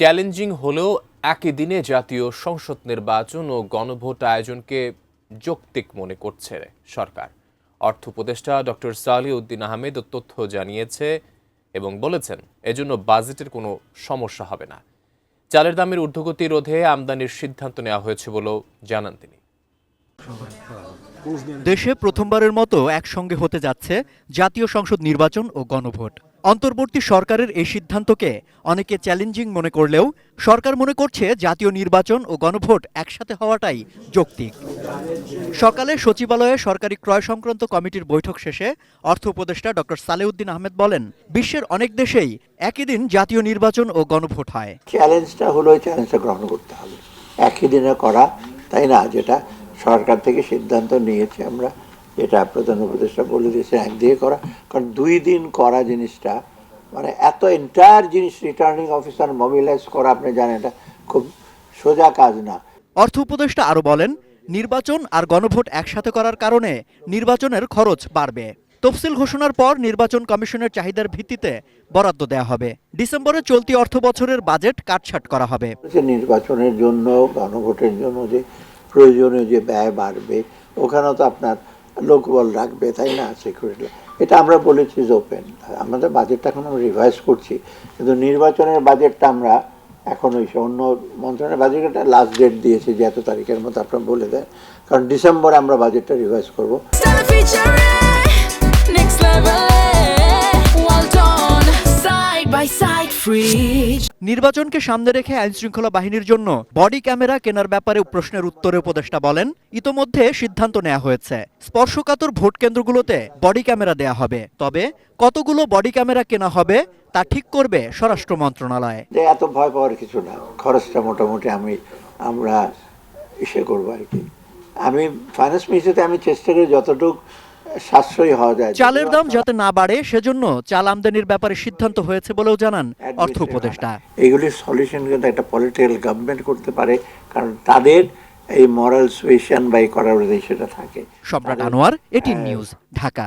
Challenging হলেও একই দিনে জাতীয় সংসদ নির্বাচন ও গণভোট আয়োজনকে যৌক্তিক মনে করছে সরকার। অর্থ উপদেষ্টা ডক্টর সালেউদ্দিন আহমেদ তথ্য জানিয়েছে এবং বলেছেন এজন্য বাজেটের কোনো সমস্যা হবে না। চালের দামের ঊর্ধ্বগতি রোধে আমদানির সিদ্ধান্ত নেওয়া হয়েছে বলেও জানান তিনি। দেশে প্রথমবারের মতো একসঙ্গে হতে যাচ্ছে জাতীয় সংসদ নির্বাচন ও গণভোট। অন্তর্বর্তী সরকারের এই সিদ্ধান্তকে অনেকে চ্যালেঞ্জিং মনে করলেও সরকার মনে করছে জাতীয় নির্বাচন ও গণভোট একসাথে হওয়াটাই যৌক্তিক। সকালে সচিবালয়ে সরকারি ক্রয় সংক্রান্ত কমিটির বৈঠক শেষে অর্থ উপদেষ্টা ডক্টর সালেউদ্দিন আহমেদ বলেন, বিশ্বের অনেক দেশেই একই দিন জাতীয় নির্বাচন ও গণভোট হয়। চ্যালেঞ্জটা হলো চ্যালেঞ্জটা গ্রহণ করতে হবে, একই দিনে করা, তাই না? যেটা সরকার থেকে সিদ্ধান্ত নিয়েছে, আমরা যেটা প্রধান উপদেষ্টা বলে দিয়েছে একদিকে করা, কারণ 2 দিন করা জিনিসটা মানে এত এন্টায়ার জিনিস রিটার্নিং অফিসার মোবিলাইজ করা, আপনি জানেন এটা খুব সোজা কাজ না। অর্থ উপদেষ্টা আরও বলেন, নির্বাচন আর গণভোট একসাথে করার কারণে নির্বাচনের খরচ বাড়বে। তফসিল ঘোষণার পর নির্বাচন কমিশনের চাহিদার ভিত্তিতে বরাদ্দ দেওয়া হবে। ডিসেম্বরে চলতি অর্থ বছরের বাজেট কাটছাঁট করা হবে। নির্বাচনের জন্য গণভোটের জন্য যে প্রয়োজনীয় যে ব্যয় বাড়বে, ওখানেও তো আপনার লোকবল রাখবে, তাই না? সিকিউরিটি, এটা আমরা বলেছি যে ওপেন। আমাদের বাজেটটা এখন আমরা রিভাইজ করছি, কিন্তু নির্বাচনের বাজেটটা আমরা এখন ওই অন্য মন্ত্রণালয়ের বাজেটটা লাস্ট ডেট দিয়েছে যে এত তারিখের মতো আপনারা বলে দেন, কারণ ডিসেম্বরে আমরা বাজেটটা রিভাইজ করবো। নির্বাচনকে সামনে রেখে আইনশৃঙ্খলা বাহিনীর জন্য বডি ক্যামেরা কেনার ব্যাপারে প্রশ্নের উত্তরে উপদেষ্টা বলেন, ইতোমধ্যে সিদ্ধান্ত নেওয়া হয়েছে, স্পর্শকাতর ভোট কেন্দ্রগুলোতে বডি ক্যামেরা দেয়া হবে। তবে কতগুলো বডি ক্যামেরা কেনা হবে তা ঠিক করবে স্বরাষ্ট্র মন্ত্রণালয়। এত ভয় পাওয়ার কিছু না, খরচটা মোটামুটি আমরা করবো আর কি। আমি ফাইন্যান্স মিনিস্ট্রিতে আমি চেষ্টা করি যতটুকু সাশ্রয়ী হওয়া যায়। চালের দাম যাতে না বাড়ে সেজন্য চাল আমদানির ব্যাপারে সিদ্ধান্ত হয়েছে বলেও জানান অর্থ উপদেষ্টা। এগুলির সলিউশন কিন্তু একটা পলিটিক্যাল গভর্নমেন্ট করতে পারে, কারণ তাদের এই মরাল সুয়েশন বাই করার সেটা থাকে। সম্রাট আনোয়ার, এটিএন নিউজ, ঢাকা।